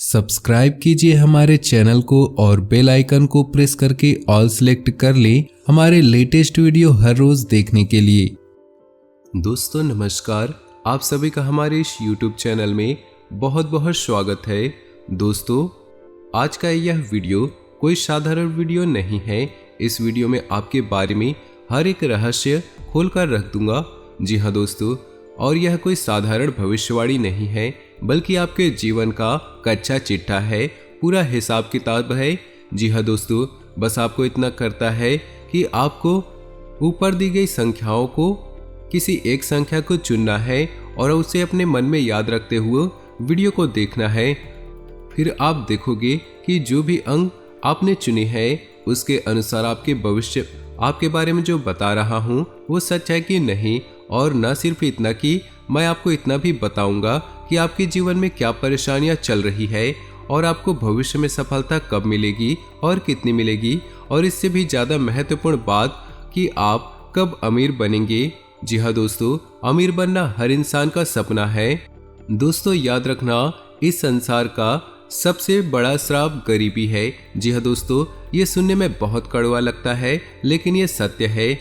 Subscribe कीजिए हमारे channel को और बेल आइकन को प्रेस करके ऑल सेलेक्ट कर लें हमारे लेटेस्ट वीडियो हर रोज देखने के लिए। दोस्तों नमस्कार, आप सभी का हमारे इस YouTube चैनल में बहुत बहुत स्वागत है। दोस्तों आज का यह वीडियो कोई साधारण वीडियो नहीं है। इस वीडियो में आपके बारे में हर एक रहस्य खोलकर रख दूंगा। जी हाँ दोस्तों, और यह कोई साधारण भविष्यवाणी नहीं है बल्कि आपके जीवन का कच्चा चिट्ठा है, पूरा हिसाब किताब है। जी हाँ दोस्तों, बस आपको इतना करता है कि आपको ऊपर दी गई संख्याओं को किसी एक संख्या को चुनना है और उसे अपने मन में याद रखते हुए वीडियो को देखना है। फिर आप देखोगे कि जो भी अंक आपने चुनी है उसके अनुसार आपके भविष्य आपके बारे में जो बता रहा हूँ वो सच है कि नहीं। और न सिर्फ इतना कि मैं आपको इतना भी बताऊंगा कि आपके जीवन में क्या परेशानियां चल रही है और आपको भविष्य में सफलता कब मिलेगी और कितनी मिलेगी, और इससे भी ज़्यादा महत्वपूर्ण बात कि आप कब अमीर बनेंगे। जी हाँ दोस्तों, अमीर बनना हर इंसान का सपना है। दोस्तों याद रखना, इस संसार का सबसे बड़ा श्राप गरीबी है। जी हाँ दोस्तों, ये सुनने में बहुत कड़वा लगता है लेकिन ये सत्य है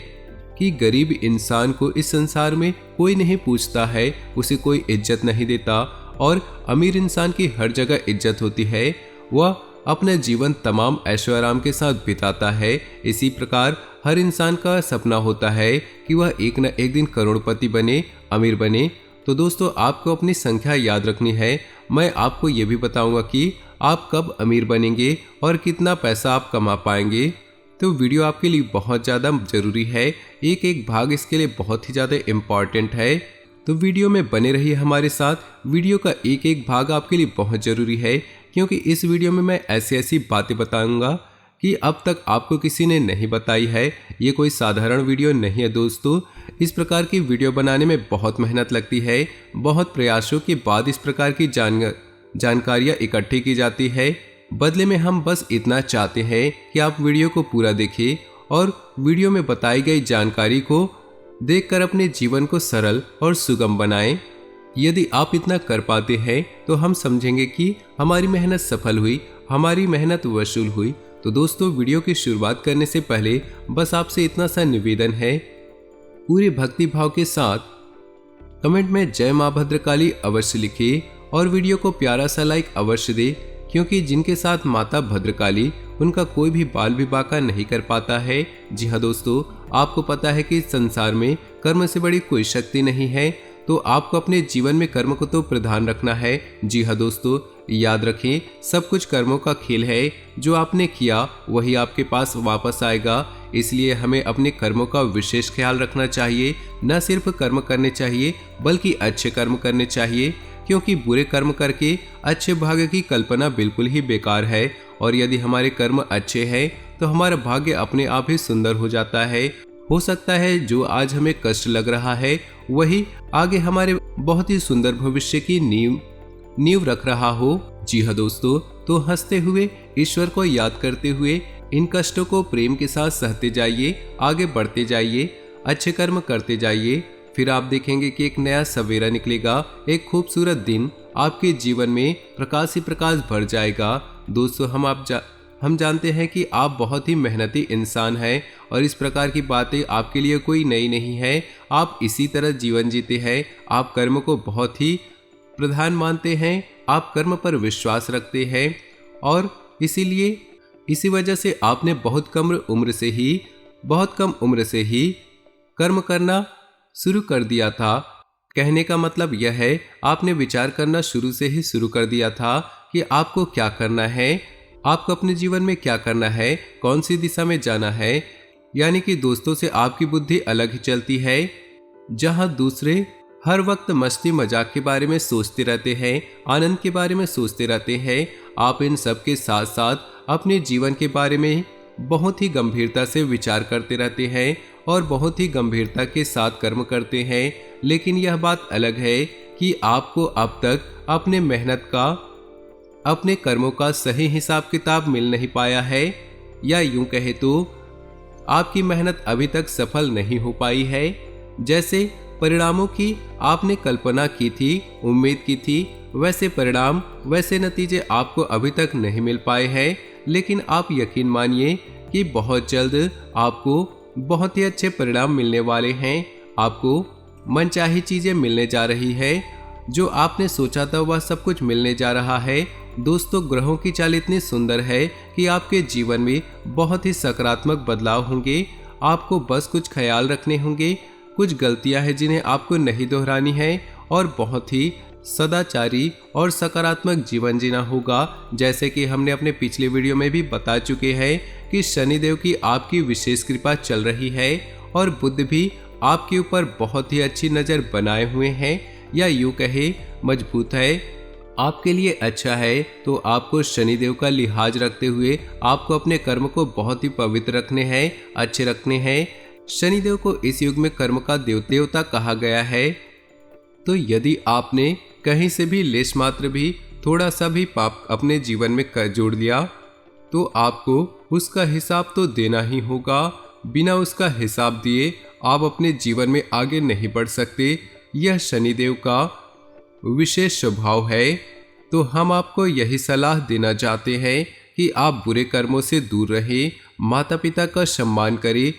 कि गरीब इंसान को इस संसार में कोई नहीं पूछता है, उसे कोई इज्जत नहीं देता, और अमीर इंसान की हर जगह इज्जत होती है। वह अपना जीवन तमाम ऐशो आराम के साथ बिताता है। इसी प्रकार हर इंसान का सपना होता है कि वह एक न एक दिन करोड़पति बने, अमीर बने। तो दोस्तों आपको अपनी संख्या याद रखनी है। मैं आपको ये भी बताऊंगा कि आप कब अमीर बनेंगे और कितना पैसा आप कमा पाएंगे। तो वीडियो आपके लिए बहुत ज़्यादा ज़रूरी है, एक एक भाग इसके लिए बहुत ही ज़्यादा इम्पॉर्टेंट है। तो वीडियो में बने रहिए हमारे साथ। वीडियो का एक एक भाग आपके लिए बहुत ज़रूरी है क्योंकि इस वीडियो में मैं ऐसी ऐसी बातें बताऊंगा कि अब तक आपको किसी ने नहीं बताई है। ये कोई साधारण वीडियो नहीं है दोस्तों। इस प्रकार की वीडियो बनाने में बहुत मेहनत लगती है, बहुत प्रयासों के बाद इस प्रकार की जानकारियाँ इकट्ठी की जाती है। बदले में हम बस इतना चाहते हैं कि आप वीडियो को पूरा देखें और वीडियो में बताई गई जानकारी को देखकर अपने जीवन को सरल और सुगम बनाएं। यदि आप इतना कर पाते हैं तो हम समझेंगे कि हमारी मेहनत सफल हुई, हमारी मेहनत वसूल हुई। तो दोस्तों वीडियो की शुरुआत करने से पहले बस आपसे इतना सा निवेदन है, पूरे भक्ति भाव के साथ कमेंट में जय मां भद्रकाली अवश्य लिखिए और वीडियो को प्यारा सा लाइक अवश्य दे, क्योंकि जिनके साथ माता भद्रकाली उनका कोई भी बाल विवाह का नहीं कर पाता है। जी हाँ दोस्तों, आपको पता है कि इस संसार में कर्म से बड़ी कोई शक्ति नहीं है, तो आपको अपने जीवन में कर्म को तो प्रधान रखना है। जी हाँ दोस्तों, याद रखें सब कुछ कर्मों का खेल है। जो आपने किया वही आपके पास वापस आएगा, इसलिए हमें अपने कर्मों का विशेष ख्याल रखना चाहिए। न सिर्फ कर्म करने चाहिए बल्कि अच्छे कर्म करने चाहिए, क्योंकि बुरे कर्म करके अच्छे भाग्य की कल्पना बिल्कुल ही बेकार है। और यदि हमारे कर्म अच्छे हैं तो हमारा भाग्य अपने आप ही सुंदर हो जाता है। हो सकता है जो आज हमें कष्ट लग रहा है वही आगे हमारे बहुत ही सुंदर भविष्य की नींव रख रहा हो। जी हाँ दोस्तों, तो हंसते हुए ईश्वर को याद करते हुए इन कष्टों को प्रेम के साथ सहते जाइए, आगे बढ़ते जाइए, अच्छे कर्म करते जाइए। फिर आप देखेंगे कि एक नया सवेरा निकलेगा, एक खूबसूरत दिन आपके जीवन में प्रकाश ही प्रकाश भर जाएगा। दोस्तों हम जानते हैं कि आप बहुत ही मेहनती इंसान हैं और इस प्रकार की बातें आपके लिए कोई नई नहीं है। आप इसी तरह जीवन जीते हैं। आप कर्म को बहुत ही प्रधान मानते हैं, आप कर्म पर विश्वास रखते हैं और इसी वजह से आपने बहुत कम उम्र से ही कर्म करना शुरू कर दिया था। कहने का मतलब यह है आपने विचार करना शुरू कर दिया था कि आपको क्या करना है, आपको अपने जीवन में क्या करना है, कौन सी दिशा में जाना है। यानी कि दोस्तों से आपकी बुद्धि अलग ही चलती है। जहां दूसरे हर वक्त मस्ती मजाक के बारे में सोचते रहते हैं, आनंद के बारे में सोचते रहते हैं, आप इन सब के साथ साथ अपने जीवन के बारे में बहुत ही गंभीरता से विचार करते रहते हैं और बहुत ही गंभीरता के साथ कर्म करते हैं। लेकिन यह बात अलग है कि आपको अब तक अपने मेहनत का, अपने कर्मों का सही हिसाब किताब मिल नहीं पाया है, या यूं कहे तो आपकी मेहनत अभी तक सफल नहीं हो पाई है। जैसे परिणामों की आपने कल्पना की थी, उम्मीद की थी, वैसे परिणाम वैसे नतीजे आपको अभी तक नहीं मिल पाए हैं। लेकिन आप यकीन मानिए कि बहुत जल्द आपको बहुत ही अच्छे परिणाम मिलने वाले हैं। आपको मनचाही चीजें मिलने जा रही है, जो आपने सोचा था वह सब कुछ मिलने जा रहा है। दोस्तों, ग्रहों की चाल इतनी सुंदर है कि आपके जीवन में बहुत ही सकारात्मक बदलाव होंगे। आपको बस कुछ ख्याल रखने होंगे, कुछ गलतियां हैं जिन्हें आपको नहीं दोहरानी है, और बहुत ही सदाचारी और सकारात्मक जीवन जीना होगा। जैसे कि हमने अपने पिछले वीडियो में भी बता चुके हैं कि शनिदेव की आपकी विशेष कृपा चल रही है और बुध भी आपके ऊपर बहुत ही अच्छी नजर बनाए हुए हैं, या यूं कहे मजबूत है, आपके लिए अच्छा है। तो आपको शनिदेव का लिहाज रखते हुए आपको अपने कर्म को बहुत ही पवित्र रखने हैं, अच्छे रखने हैं। शनिदेव को इस युग में कर्म का देवता कहा गया है। तो यदि आपने कहीं से भी लेश मात्र भी थोड़ा सा भी पाप अपने जीवन में जोड़ लिया, तो आपको उसका हिसाब तो देना ही होगा। बिना उसका हिसाब दिए आप अपने जीवन में आगे नहीं बढ़ सकते। यह शनिदेव का विशेष स्वभाव है। तो हम आपको यही सलाह देना चाहते हैं कि आप बुरे कर्मों से दूर रहें, माता पिता का सम्मान करें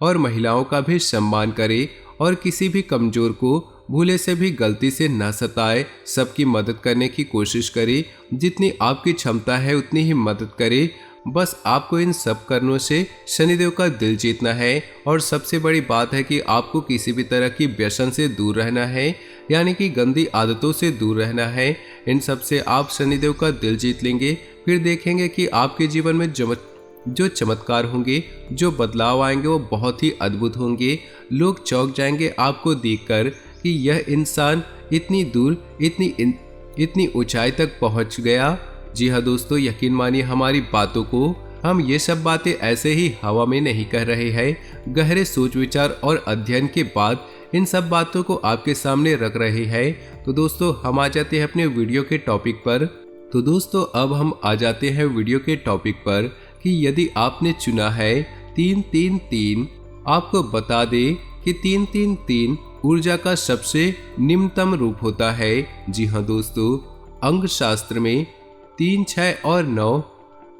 और महिलाओं का भी सम्मान करें, और किसी भी कमजोर को भूले से भी गलती से न सताए। सबकी मदद करने की कोशिश करें, जितनी आपकी क्षमता है उतनी ही मदद करें। बस आपको इन सब कर्मों से शनिदेव का दिल जीतना है। और सबसे बड़ी बात है कि आपको किसी भी तरह की व्यसन से दूर रहना है, यानी कि गंदी आदतों से दूर रहना है। इन सब से आप शनिदेव का दिल जीत लेंगे, फिर देखेंगे कि आपके जीवन में जो चमत्कार होंगे, जो बदलाव आएंगे वो बहुत ही अद्भुत होंगे। लोग चौंक जाएंगे आपको देखकर कि यह इंसान इतनी दूर, इतनी ऊंचाई तक पहुंच गया। जी हाँ दोस्तों, यकीन मानिए हमारी बातों को, हम ये सब बातें ऐसे ही हवा में नहीं कह रहे हैं। गहरे सोच विचार और अध्ययन के बाद इन सब बातों को आपके सामने रख रहे हैं। तो दोस्तों, हम आ जाते हैं अपने वीडियो के टॉपिक पर। तो दोस्तों, अब हम आ जाते हैं वीडियो के टॉपिक पर कि यदि आपने चुना है 333, आपको बता दे कि 333 ऊर्जा का सबसे निम्नतम रूप होता है। जी हाँ दोस्तों, अंग शास्त्र में 3, 6 और 9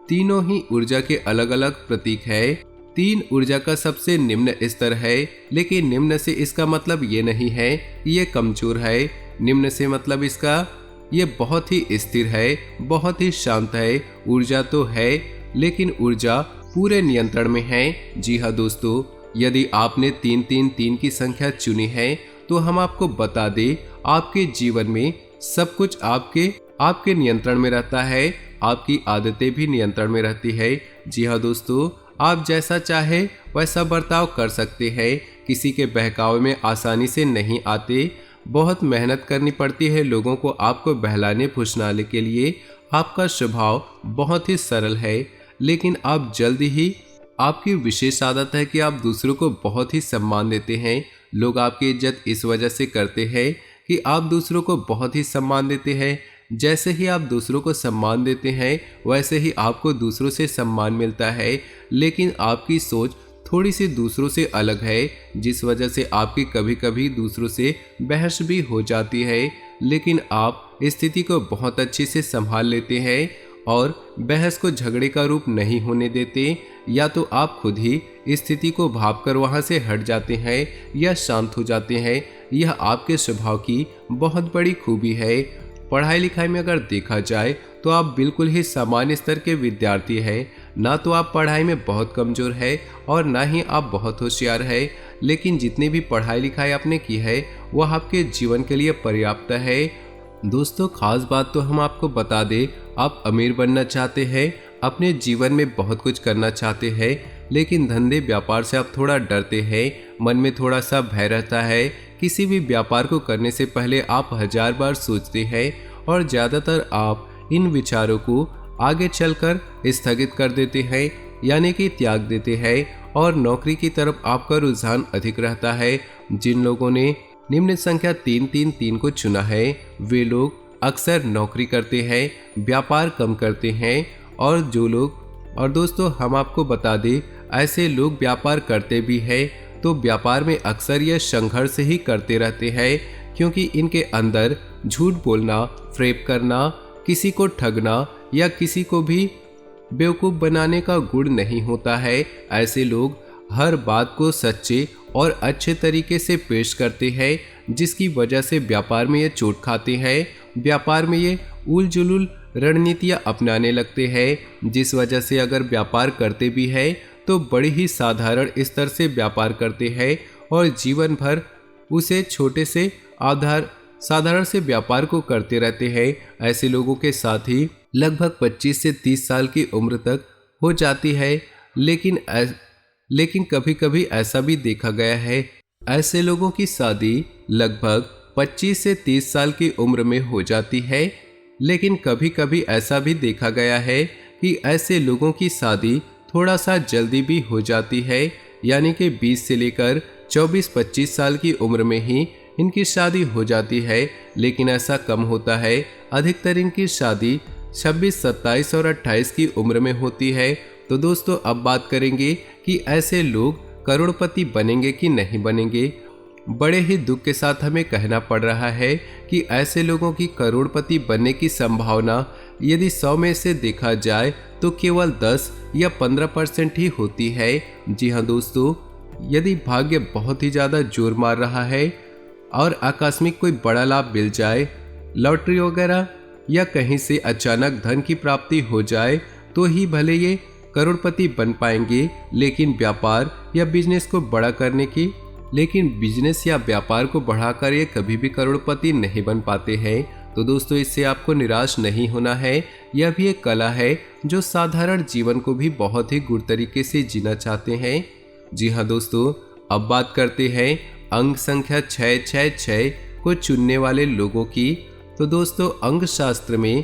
तीनों ही ऊर्जा के अलग अलग प्रतीक है। 3 ऊर्जा का सबसे निम्न स्तर है, लेकिन निम्न से इसका मतलब ये नहीं है कि ये कमजोर है। निम्न से मतलब इसका ये बहुत ही स्थिर है, बहुत ही शांत है। ऊर्जा तो है, लेकिन ऊर्जा पूरे नियंत्रण में है। जी हाँ दोस्तों, यदि आपने 333 की संख्या चुनी है, तो हम आपको बता दें, आपके जीवन में सब कुछ आपके नियंत्रण में रहता है। आपकी आदतें भी नियंत्रण में रहती है। जी हाँ दोस्तों, आप जैसा चाहे वैसा बर्ताव कर सकते हैं, किसी के बहकावे में आसानी से नहीं आते। बहुत मेहनत करनी पड़ती है लोगों को आपको बहलाने फुसलाने के लिए। आपका स्वभाव बहुत ही सरल है, लेकिन आप जल्दी ही, आपकी विशेष आदत है कि आप दूसरों को बहुत ही सम्मान देते हैं। लोग आपकी इज्जत इस वजह से करते हैं कि आप दूसरों को बहुत ही सम्मान देते हैं। जैसे ही आप दूसरों को सम्मान देते हैं, वैसे ही आपको दूसरों से सम्मान मिलता है। लेकिन आपकी सोच थोड़ी सी दूसरों से अलग है, जिस वजह से आपकी कभी कभी दूसरों से बहस भी हो जाती है। लेकिन आप स्थिति को बहुत अच्छे से संभाल लेते हैं और बहस को झगड़े का रूप नहीं होने देते। या तो आप खुद ही स्थिति को भांपकर वहां से हट जाते हैं या शांत हो जाते हैं। यह आपके स्वभाव की बहुत बड़ी खूबी है। पढ़ाई लिखाई में अगर देखा जाए तो आप बिल्कुल ही सामान्य स्तर के विद्यार्थी हैं। ना तो आप पढ़ाई में बहुत कमजोर है और ना ही आप बहुत होशियार है। लेकिन जितनी भी पढ़ाई लिखाई आपने की है वह आपके जीवन के लिए पर्याप्त है। दोस्तों, खास बात तो हम आपको बता दें, आप अमीर बनना चाहते हैं, अपने जीवन में बहुत कुछ करना चाहते हैं, लेकिन धंधे व्यापार से आप थोड़ा डरते हैं, मन में थोड़ा सा भय रहता है। किसी भी व्यापार को करने से पहले आप 1000 बार सोचते हैं और ज़्यादातर आप इन विचारों को आगे चलकर स्थगित कर देते हैं, यानी कि त्याग देते हैं, और नौकरी की तरफ आपका रुझान अधिक रहता है। जिन लोगों ने निम्न संख्या 333 को चुना है, वे लोग अक्सर नौकरी करते हैं, व्यापार कम करते हैं, और दोस्तों हम आपको बता दें, ऐसे लोग व्यापार करते भी हैं तो व्यापार में अक्सर ये संघर्ष ही करते रहते हैं, क्योंकि इनके अंदर झूठ बोलना, फ्रेब करना, किसी को ठगना या किसी को भी बेवकूफ़ बनाने का गुण नहीं होता है। ऐसे लोग हर बात को सच्चे और अच्छे तरीके से पेश करते हैं, जिसकी वजह से व्यापार में ये चोट खाते हैं। व्यापार में ये उल जुलूल रणनीतियाँ अपनाने लगते हैं, जिस वजह से अगर व्यापार करते भी हैं तो बड़ी ही साधारण स्तर से व्यापार करते हैं और जीवन भर उसे छोटे से साधारण से व्यापार को करते रहते हैं। ऐसे लोगों के साथ ही लगभग 25 से 30 साल की उम्र तक हो जाती है, लेकिन कभी कभी ऐसा भी देखा गया है ऐसे लोगों की शादी लगभग 25 से 30 साल की उम्र में हो जाती है, लेकिन कभी कभी ऐसा भी देखा गया है कि ऐसे लोगों की शादी थोड़ा सा जल्दी भी हो जाती है, यानी कि 20 से लेकर 24-25 साल की उम्र में ही इनकी शादी हो जाती है। लेकिन ऐसा कम होता है, अधिकतर इनकी शादी 26, 27 और 28 की उम्र में होती है। तो दोस्तों अब बात करेंगे कि ऐसे लोग करोड़पति बनेंगे कि नहीं बनेंगे। बड़े ही दुख के साथ हमें कहना पड़ रहा है कि ऐसे लोगों की करोड़पति बनने की संभावना यदि 100 में से देखा जाए तो केवल 10 या 15% ही होती है। जी हाँ दोस्तों, यदि भाग्य बहुत ही ज़्यादा जोर मार रहा है और आकस्मिक कोई बड़ा लाभ मिल जाए, लॉटरी वगैरह या कहीं से अचानक धन की प्राप्ति हो जाए, तो ही भले ये करोड़पति बन पाएंगे। लेकिन बिजनेस या व्यापार को बढ़ाकर ये कभी भी करोड़पति नहीं बन पाते हैं। तो दोस्तों इससे आपको निराश नहीं होना है। यह भी एक कला है जो साधारण जीवन को भी बहुत ही गुड़ तरीके से जीना चाहते हैं। जी हाँ दोस्तों, अब बात करते हैं अंक संख्या 666 को चुनने वाले लोगों की। तो दोस्तों अंक शास्त्र में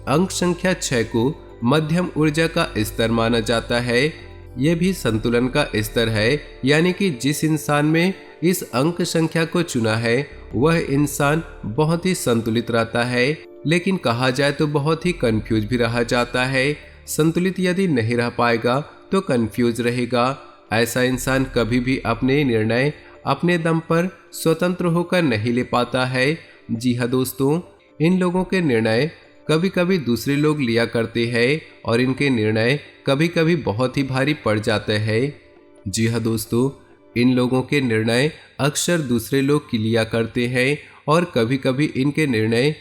अंक संख्या 6 को मध्यम ऊर्जा का स्तर माना जाता है। यह भी संतुलन का स्तर है, यानी कि जिस इंसान में इस अंक संख्या को चुना है वह इंसान बहुत ही संतुलित रहता है। लेकिन कहा जाए तो बहुत ही कंफ्यूज भी रहा जाता है। संतुलित यदि नहीं रह पाएगा तो कंफ्यूज रहेगा। ऐसा इंसान कभी भी अपने निर्णय अपने दम पर स्वतंत्र होकर नहीं ले पाता है। जी हाँ दोस्तों, इन लोगों के निर्णय कभी कभी दूसरे लोग लिया करते हैं और इनके निर्णय कभी कभी बहुत ही भारी पड़ जाते हैं। जी हाँ दोस्तों, इन लोगों के निर्णय अक्सर दूसरे लोग लिया करते हैं और कभी कभी इनके निर्णय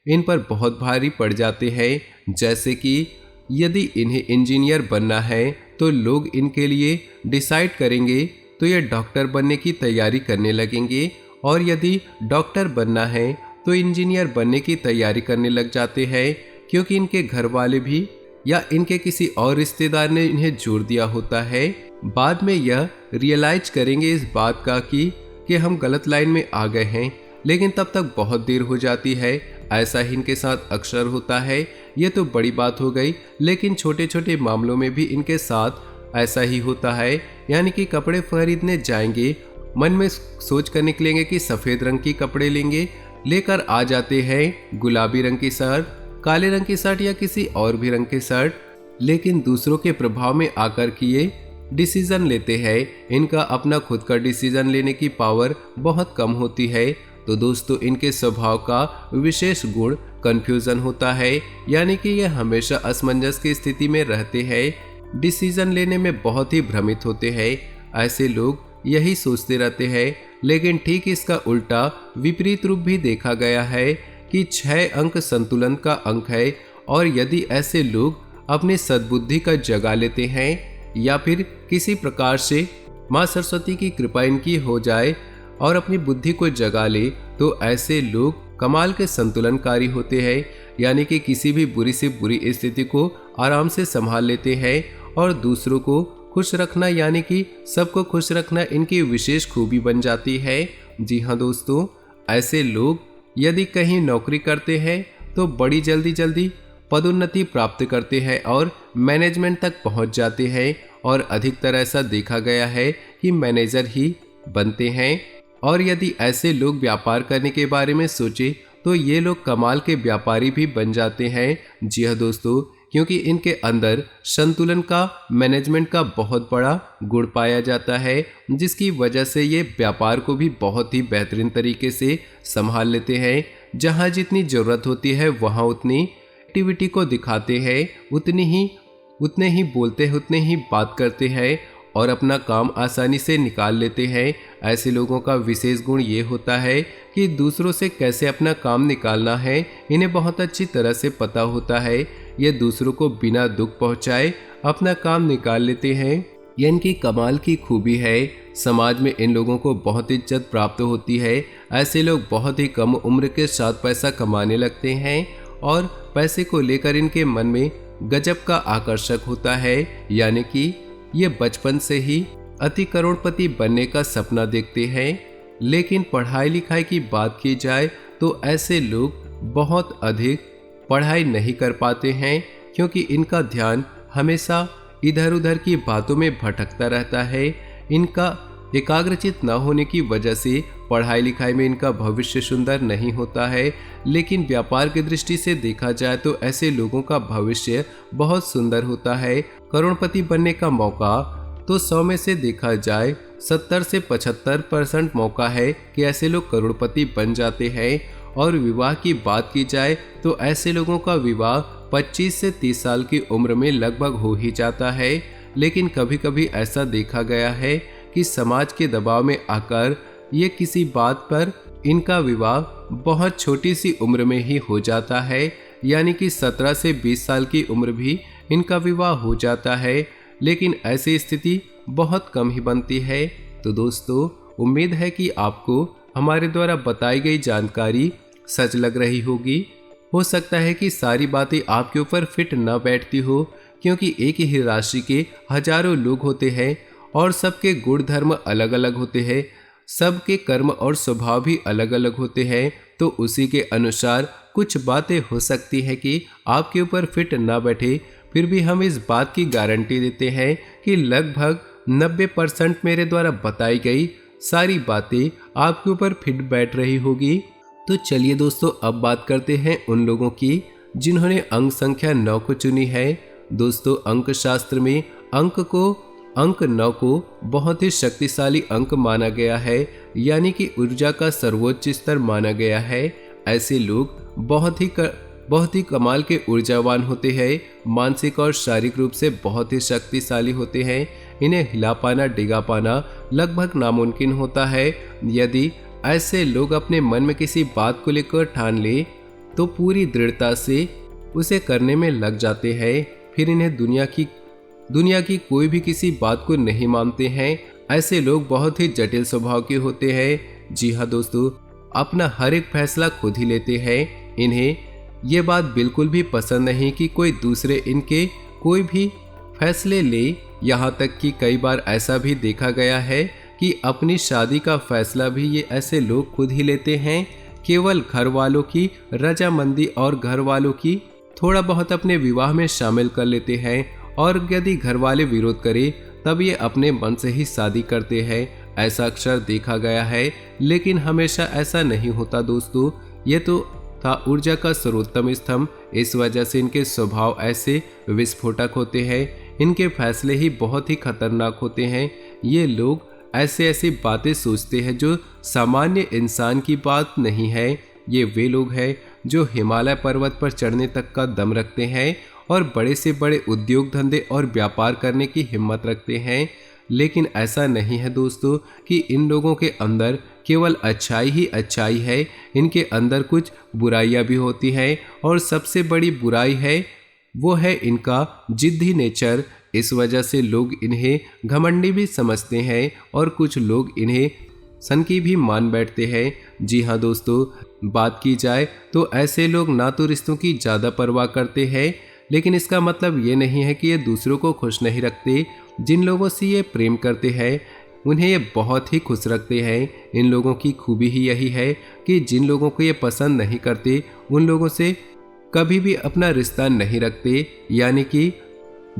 इन पर बहुत भारी पड़ जाते हैं। जैसे कि यदि इन्हें इंजीनियर बनना है तो लोग इनके लिए डिसाइड करेंगे तो ये डॉक्टर बनने की तैयारी करने लगेंगे, और यदि डॉक्टर बनना है तो इंजीनियर बनने की तैयारी करने लग जाते हैं, क्योंकि इनके घर वाले भी या इनके किसी और रिश्तेदार ने इन्हें जोर दिया होता है। बाद में यह रियलाइज करेंगे इस बात का कि हम गलत लाइन में आ गए हैं, लेकिन तब तक बहुत देर हो जाती है। ऐसा ही इनके साथ अक्सर होता है। ये तो बड़ी बात हो गई, लेकिन छोटे छोटे मामलों में भी इनके साथ ऐसा ही होता है। यानी कि कपड़े खरीदने जाएंगे, मन में सोच कर निकलेंगे कि सफ़ेद रंग की कपड़े लेंगे, लेकर आ जाते हैं गुलाबी रंग की शर्ट, काले रंग की शर्ट या किसी और भी रंग की शर्ट, लेकिन दूसरों के प्रभाव में आकर किए डिसीजन लेते हैं। इनका अपना खुद का डिसीजन लेने की पावर बहुत कम होती है। तो दोस्तों इनके स्वभाव का विशेष गुण कंफ्यूजन होता है, यानी कि ये हमेशा असमंजस की स्थिति में रहते हैं, डिसीजन लेने में बहुत ही भ्रमित होते हैं। ऐसे लोग यही सोचते रहते हैं, लेकिन ठीक इसका उल्टा विपरीत रूप भी देखा गया है कि 6 अंक संतुलन का अंक है। और यदि ऐसे लोग अपनी सद्बुद्धि का जगा लेते हैं या फिर किसी प्रकार से माँ सरस्वती की कृपा इनकी हो जाए और अपनी बुद्धि को जगा ले, तो ऐसे लोग कमाल के संतुलनकारी होते हैं। यानी कि किसी भी बुरी से बुरी स्थिति को आराम से संभाल लेते हैं और दूसरों को खुश रखना, यानी कि सबको खुश रखना इनकी विशेष खूबी बन जाती है। जी हाँ दोस्तों, ऐसे लोग यदि कहीं नौकरी करते हैं तो बड़ी जल्दी पदोन्नति प्राप्त करते हैं और मैनेजमेंट तक पहुंच जाते हैं, और अधिकतर ऐसा देखा गया है कि मैनेजर ही बनते हैं। और यदि ऐसे लोग व्यापार करने के बारे में सोचे तो ये लोग कमाल के व्यापारी भी बन जाते हैं। जी हाँ दोस्तों, क्योंकि इनके अंदर संतुलन का, मैनेजमेंट का बहुत बड़ा गुण पाया जाता है, जिसकी वजह से ये व्यापार को भी बहुत ही बेहतरीन तरीके से संभाल लेते हैं। जहाँ जितनी ज़रूरत होती है वहाँ उतनी एक्टिविटी को दिखाते हैं, उतने ही बोलते हैं, उतने ही बात करते हैं और अपना काम आसानी से निकाल लेते हैं। ऐसे लोगों का विशेष गुण ये होता है कि दूसरों से कैसे अपना काम निकालना है इन्हें बहुत अच्छी तरह से पता होता है। ये दूसरों को बिना दुख पहुंचाए अपना काम निकाल लेते हैं। यह इनकी कमाल की खूबी है। समाज में इन लोगों को बहुत इज्जत प्राप्त होती है। ऐसे लोग बहुत ही कम उम्र के साथ पैसा कमाने लगते हैं और पैसे को लेकर इनके मन में गजब का आकर्षक होता है, यानी कि ये बचपन से ही अति करोड़पति बनने का सपना देखते हैं। लेकिन पढ़ाई लिखाई की बात की जाए तो ऐसे लोग बहुत अधिक पढ़ाई नहीं कर पाते हैं, क्योंकि इनका ध्यान हमेशा इधर उधर की बातों में भटकता रहता है। इनका एकाग्रचित न होने की वजह से पढ़ाई लिखाई में इनका भविष्य सुंदर नहीं होता है। लेकिन व्यापार की दृष्टि से देखा जाए तो ऐसे लोगों का भविष्य बहुत सुंदर होता है। करोड़पति बनने का मौका तो 100 में से देखा जाए 70 से 75% मौका है कि ऐसे लोग करोड़पति बन जाते हैं। और विवाह की बात की जाए तो ऐसे लोगों का विवाह 25 से 30 साल की उम्र में लगभग हो ही जाता है। लेकिन कभी कभी ऐसा देखा गया है कि समाज के दबाव में आकर ये किसी बात पर इनका विवाह बहुत छोटी सी उम्र में ही हो जाता है, यानी कि 17 से 20 साल की उम्र भी इनका विवाह हो जाता है। लेकिन ऐसी स्थिति बहुत कम ही बनती है। तो दोस्तों, उम्मीद है कि आपको हमारे द्वारा बताई गई जानकारी सच लग रही होगी। हो सकता है कि सारी बातें आपके ऊपर फिट न बैठती हो, क्योंकि एक ही राशि के हजारों लोग होते हैं और सबके गुण धर्म अलग अलग होते हैं, सबके कर्म और स्वभाव भी अलग अलग होते हैं। तो उसी के अनुसार कुछ बातें हो सकती हैं कि आपके ऊपर फिट ना बैठे, फिर भी हम इस बात की गारंटी देते हैं कि लगभग 90% मेरे द्वारा बताई गई सारी बातें आपके ऊपर फिट बैठ रही होगी। तो चलिए दोस्तों, अब बात करते हैं उन लोगों की जिन्होंने अंक संख्या 9 को चुनी है। दोस्तों, अंक शास्त्र में अंक 9 को बहुत ही शक्तिशाली अंक माना गया है, यानी कि ऊर्जा का सर्वोच्च स्तर माना गया है। ऐसे लोग बहुत ही कमाल के ऊर्जावान होते हैं, मानसिक और शारीरिक रूप से बहुत ही शक्तिशाली होते हैं। इन्हें हिला पाना, डिगा पाना लगभग नामुमकिन होता है। यदि ऐसे लोग अपने मन में किसी बात को लेकर ठान ले तो पूरी दृढ़ता से उसे करने में लग जाते हैं। फिर इन्हें दुनिया की कोई भी किसी बात को नहीं मानते हैं। ऐसे लोग बहुत ही जटिल स्वभाव के होते हैं। जी हाँ दोस्तों, अपना हर एक फैसला खुद ही लेते हैं। इन्हें ये बात बिल्कुल भी पसंद नहीं कि कोई दूसरे इनके कोई भी फैसले ले। यहाँ तक कि कई बार ऐसा भी देखा गया है कि अपनी शादी का फैसला भी ये ऐसे लोग खुद ही लेते हैं। केवल घर वालों की रजामंदी और घर वालों की थोड़ा बहुत अपने विवाह में शामिल कर लेते हैं, और यदि घर वाले विरोध करें तब ये अपने मन से ही शादी करते हैं। ऐसा अक्सर देखा गया है, लेकिन हमेशा ऐसा नहीं होता दोस्तों। ये तो था ऊर्जा का सर्वोत्तम स्तंभ। इस वजह से इनके स्वभाव ऐसे विस्फोटक होते हैं। इनके फैसले ही बहुत ही खतरनाक होते हैं। ये लोग ऐसी बातें सोचते हैं जो सामान्य इंसान की बात नहीं है। ये वे लोग हैं जो हिमालय पर्वत पर चढ़ने तक का दम रखते हैं और बड़े से बड़े उद्योग धंधे और व्यापार करने की हिम्मत रखते हैं। लेकिन ऐसा नहीं है दोस्तों कि इन लोगों के अंदर केवल अच्छाई ही अच्छाई है। इनके अंदर कुछ बुराइयां भी होती हैं, और सबसे बड़ी बुराई है वो है इनका जिद्दी नेचर। इस वजह से लोग इन्हें घमंडी भी समझते हैं और कुछ लोग इन्हें सनकी भी मान बैठते हैं। जी हाँ दोस्तों, बात की जाए तो ऐसे लोग ना तो रिश्तों की ज़्यादा परवाह करते हैं, लेकिन इसका मतलब ये नहीं है कि ये दूसरों को खुश नहीं रखते। जिन लोगों से ये प्रेम करते हैं उन्हें ये बहुत ही खुश रखते हैं। इन लोगों की खूबी ही यही है कि जिन लोगों को ये पसंद नहीं करते उन लोगों से कभी भी अपना रिश्ता नहीं रखते, यानी कि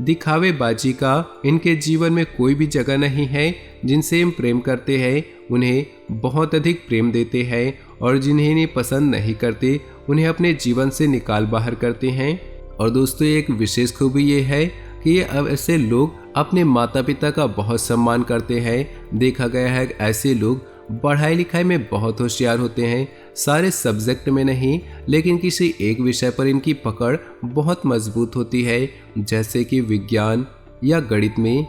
दिखावेबाजी का इनके जीवन में कोई भी जगह नहीं है। जिनसे हम प्रेम करते हैं उन्हें बहुत अधिक प्रेम देते हैं, और जिन्हें पसंद नहीं करते उन्हें अपने जीवन से निकाल बाहर करते हैं। और दोस्तों एक विशेष खूबी ये है कि ये अब ऐसे लोग अपने माता पिता का बहुत सम्मान करते हैं। देखा गया है ऐसे लोग पढ़ाई लिखाई में बहुत होशियार होते हैं, सारे सब्जेक्ट में नहीं लेकिन किसी एक विषय पर इनकी पकड़ बहुत मजबूत होती है, जैसे कि विज्ञान या गणित में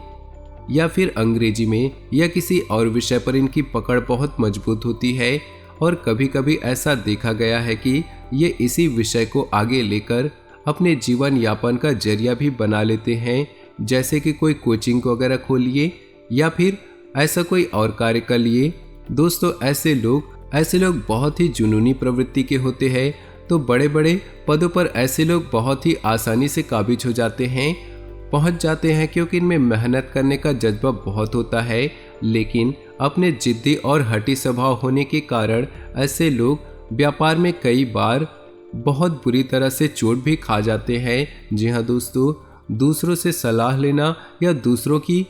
या फिर अंग्रेजी में या किसी और विषय पर इनकी पकड़ बहुत मजबूत होती है। और कभी कभी ऐसा देखा गया है कि ये इसी विषय को आगे लेकर अपने जीवन यापन का जरिया भी बना लेते हैं, जैसे कि कोई कोचिंग वगैरह खोलिए या फिर ऐसा कोई और कार्य कर लिए। दोस्तों ऐसे लोग बहुत ही जुनूनी प्रवृत्ति के होते हैं, तो बड़े बड़े पदों पर ऐसे लोग बहुत ही आसानी से काबिज हो जाते हैं, पहुंच जाते हैं, क्योंकि इनमें मेहनत करने का जज्बा बहुत होता है। लेकिन अपने जिद्दी और हठी स्वभाव होने के कारण ऐसे लोग व्यापार में कई बार बहुत बुरी तरह से चोट भी खा जाते हैं। जी हाँ दोस्तों, दूसरों से सलाह लेना या दूसरों की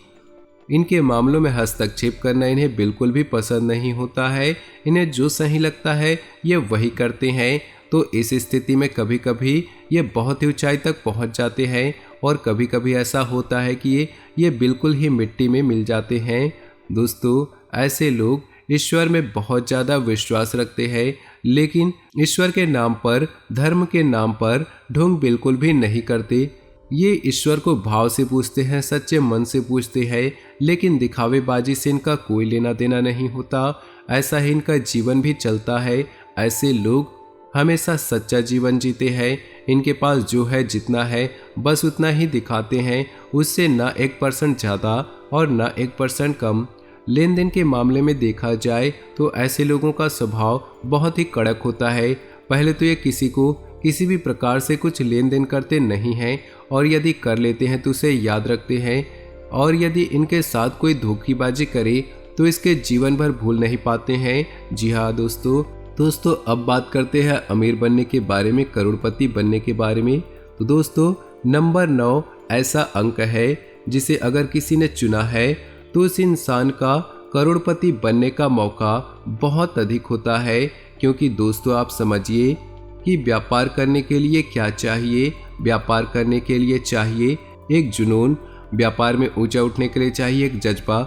इनके मामलों में हस्तक्षेप करना इन्हें बिल्कुल भी पसंद नहीं होता है। इन्हें जो सही लगता है ये वही करते हैं। तो इस स्थिति में कभी कभी ये बहुत ही ऊंचाई तक पहुंच जाते हैं और कभी कभी ऐसा होता है कि ये बिल्कुल ही मिट्टी में मिल जाते हैं। दोस्तों ऐसे लोग ईश्वर में बहुत ज़्यादा विश्वास रखते हैं, लेकिन ईश्वर के नाम पर, धर्म के नाम पर ढोंग बिल्कुल भी नहीं करते। ये ईश्वर को भाव से पूछते हैं, सच्चे मन से पूछते हैं, लेकिन दिखावेबाजी से इनका कोई लेना देना नहीं होता। ऐसा ही इनका जीवन भी चलता है। ऐसे लोग हमेशा सच्चा जीवन जीते हैं। इनके पास जो है जितना है बस उतना ही दिखाते हैं, उससे ना 1% ज़्यादा और ना 1% कम। लेन देन के मामले में देखा जाए तो ऐसे लोगों का स्वभाव बहुत ही कड़क होता है। पहले तो ये किसी को किसी भी प्रकार से कुछ लेन देन करते नहीं हैं, और यदि कर लेते हैं तो उसे याद रखते हैं, और यदि इनके साथ कोई धोखेबाजी करे तो इसके जीवन भर भूल नहीं पाते हैं। जी हाँ दोस्तों अब बात करते हैं अमीर बनने के बारे में, करोड़पति बनने के बारे में। तो दोस्तों नंबर 9 ऐसा अंक है जिसे अगर किसी ने चुना है तो उस इंसान का करोड़पति बनने का मौका बहुत अधिक होता है। क्योंकि दोस्तों आप समझिए कि व्यापार करने के लिए क्या चाहिए। व्यापार करने के लिए चाहिए एक जुनून, व्यापार में ऊंचा उठने के लिए चाहिए एक जज्बा।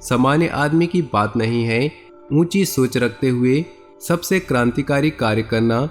सामान्य आदमी की बात नहीं है ऊंची सोच रखते हुए सबसे क्रांतिकारी कार्य करना।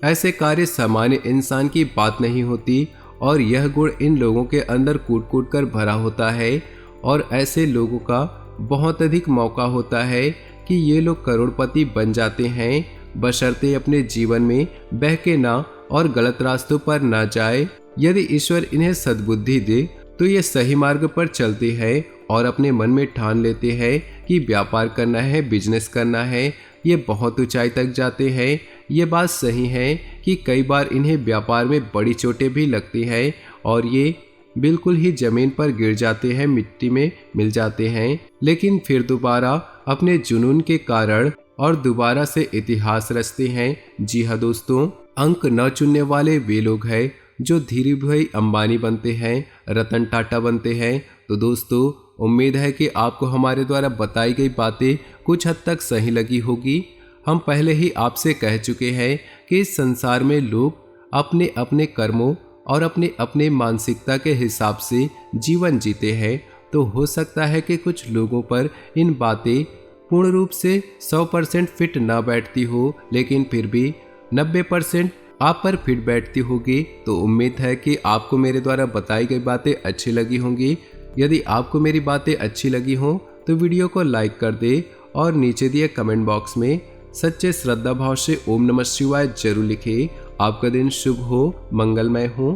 ऐसे कार्य सामान्य इंसान की बात नहीं होती, और यह गुण इन लोगों के अंदर कूट कूट कर भरा होता है। और ऐसे लोगों का बहुत अधिक मौका होता है कि ये लोग करोड़पति बन जाते हैं, बशर्ते अपने जीवन में बहके ना और गलत रास्तों पर ना जाए। यदि ईश्वर इन्हें सद्बुद्धि दे तो ये सही मार्ग पर चलते हैं और अपने मन में ठान लेते हैं कि व्यापार करना है, बिजनेस करना है, ये बहुत ऊंचाई तक जाते हैं। ये बात सही है कि कई बार इन्हें व्यापार में बड़ी चोटें भी लगती हैं और ये बिल्कुल ही जमीन पर गिर जाते हैं, मिट्टी में मिल जाते हैं, लेकिन फिर दोबारा अपने जुनून के कारण और दोबारा से इतिहास रचते हैं। जी हाँ दोस्तों, अंक न चुनने वाले वे लोग हैं जो धीरू भाई अंबानी बनते हैं, रतन टाटा बनते हैं। तो दोस्तों उम्मीद है कि आपको हमारे द्वारा बताई गई बातें कुछ हद तक सही लगी होगी। हम पहले ही आपसे कह चुके हैं कि इस संसार में लोग अपने अपने कर्मों और अपने अपने मानसिकता के हिसाब से जीवन जीते हैं। तो हो सकता है कि कुछ लोगों पर इन बातें पूर्ण रूप से 100% फिट ना बैठती हो, लेकिन फिर भी 90% आप पर फिट बैठती होगी। तो उम्मीद है कि आपको मेरे द्वारा बताई गई बातें अच्छी लगी होंगी। यदि आपको मेरी बातें अच्छी लगी हों तो वीडियो को लाइक कर दे और नीचे दिए कमेंट बॉक्स में सच्चे श्रद्धा भाव से ओम नमः शिवाय जरूर लिखें। आपका दिन शुभ हो, मंगलमय हो।